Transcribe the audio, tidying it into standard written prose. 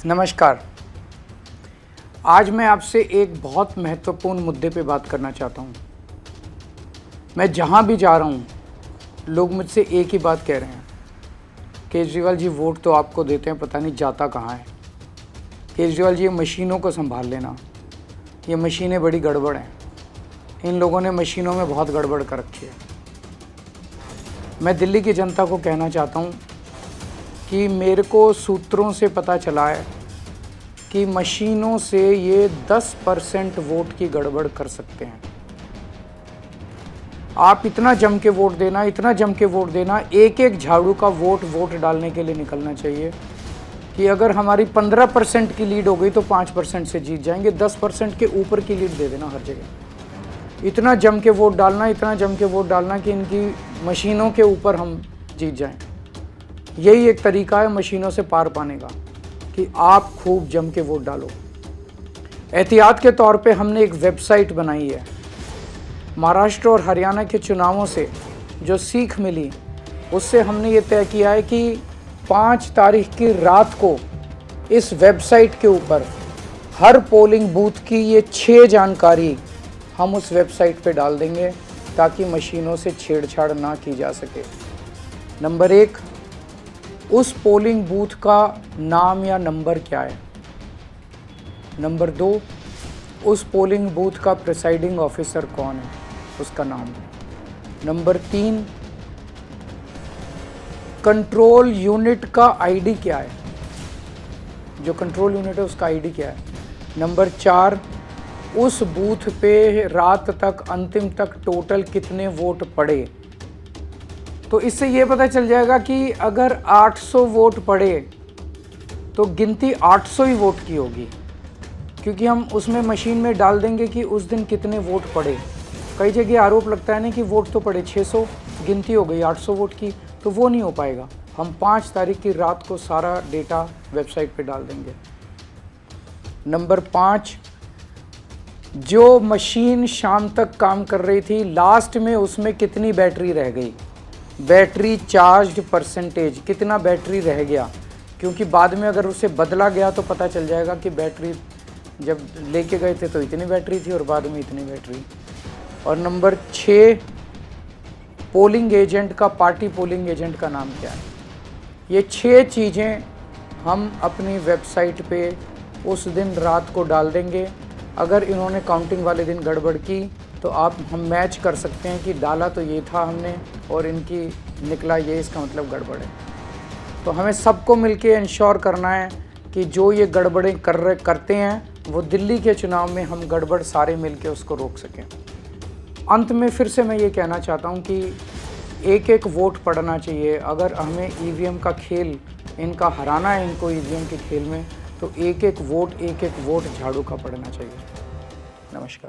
नमस्कार। आज मैं आपसे एक बहुत महत्वपूर्ण मुद्दे पे बात करना चाहता हूँ। मैं जहाँ भी जा रहा हूँ, लोग मुझसे एक ही बात कह रहे हैं, केजरीवाल जी वोट तो आपको देते हैं, पता नहीं जाता कहाँ है। केजरीवाल जी ये मशीनों को संभाल लेना, ये मशीनें बड़ी गड़बड़ हैं। इन लोगों ने मशीनों में बहुत गड़बड़ कर रखी है। मैं दिल्ली की जनता को कहना चाहता हूँ कि मेरे को सूत्रों से पता चला है कि मशीनों से ये 10% वोट की गड़बड़ कर सकते हैं। आप इतना जम के वोट देना, इतना जम के वोट देना, एक एक झाड़ू का वोट डालने के लिए निकलना चाहिए कि अगर हमारी 15% की लीड हो गई तो 5% से जीत जाएंगे। 10% के ऊपर की लीड दे देना हर जगह। इतना जम के वोट डालना, इतना जम के वोट डालना कि इनकी मशीनों के ऊपर हम जीत जाएं। यही एक तरीका है मशीनों से पार पाने का कि आप खूब जम के वोट डालो। एहतियात के तौर पे हमने एक वेबसाइट बनाई है। महाराष्ट्र और हरियाणा के चुनावों से जो सीख मिली, उससे हमने ये तय किया है कि 5 तारीख की रात को इस वेबसाइट के ऊपर हर पोलिंग बूथ की ये 6 जानकारी हम उस वेबसाइट पे डाल देंगे ताकि मशीनों से छेड़छाड़ ना की जा सके। नंबर 1, उस पोलिंग बूथ का नाम या नंबर क्या है। नंबर 2, उस पोलिंग बूथ का प्रिसाइडिंग ऑफिसर कौन है, उसका नाम। नंबर 3, कंट्रोल यूनिट का आईडी क्या है, जो कंट्रोल यूनिट है उसका आईडी क्या है। नंबर 4, उस बूथ पे रात तक अंतिम तक टोटल कितने वोट पड़े। तो इससे ये पता चल जाएगा कि अगर 800 वोट पड़े तो गिनती 800 ही वोट की होगी, क्योंकि हम उसमें मशीन में डाल देंगे कि उस दिन कितने वोट पड़े। कई जगह आरोप लगता है ना कि वोट तो पड़े 600, गिनती हो गई 800 वोट की, तो वो नहीं हो पाएगा। हम 5 तारीख की रात को सारा डेटा वेबसाइट पे डाल देंगे। नंबर 5, जो मशीन शाम तक काम कर रही थी, लास्ट में उसमें कितनी बैटरी रह गई, बैटरी चार्ज परसेंटेज, कितना बैटरी रह गया, क्योंकि बाद में अगर उसे बदला गया तो पता चल जाएगा कि बैटरी जब लेके गए थे तो इतनी बैटरी थी और बाद में इतनी बैटरी। और नंबर 6, पोलिंग एजेंट का, पार्टी पोलिंग एजेंट का नाम क्या है। ये 6 चीज़ें हम अपनी वेबसाइट पे उस दिन रात को डाल देंगे। अगर इन्होंने काउंटिंग वाले दिन गड़बड़ की तो हम मैच कर सकते हैं कि डाला तो ये था हमने और इनकी निकला ये, इसका मतलब गड़बड़ है। तो हमें सबको मिलके इंश्योर करना है कि जो ये गड़बड़ें करते हैं वो दिल्ली के चुनाव में हम गड़बड़ सारे मिलके उसको रोक सकें। अंत में फिर से मैं ये कहना चाहता हूँ कि एक एक वोट पड़ना चाहिए। अगर हमें ईवीएम का खेल, इनका हराना है इनको ईवीएम के खेल में, तो एक एक वोट झाड़ू का पड़ना चाहिए। नमस्कार।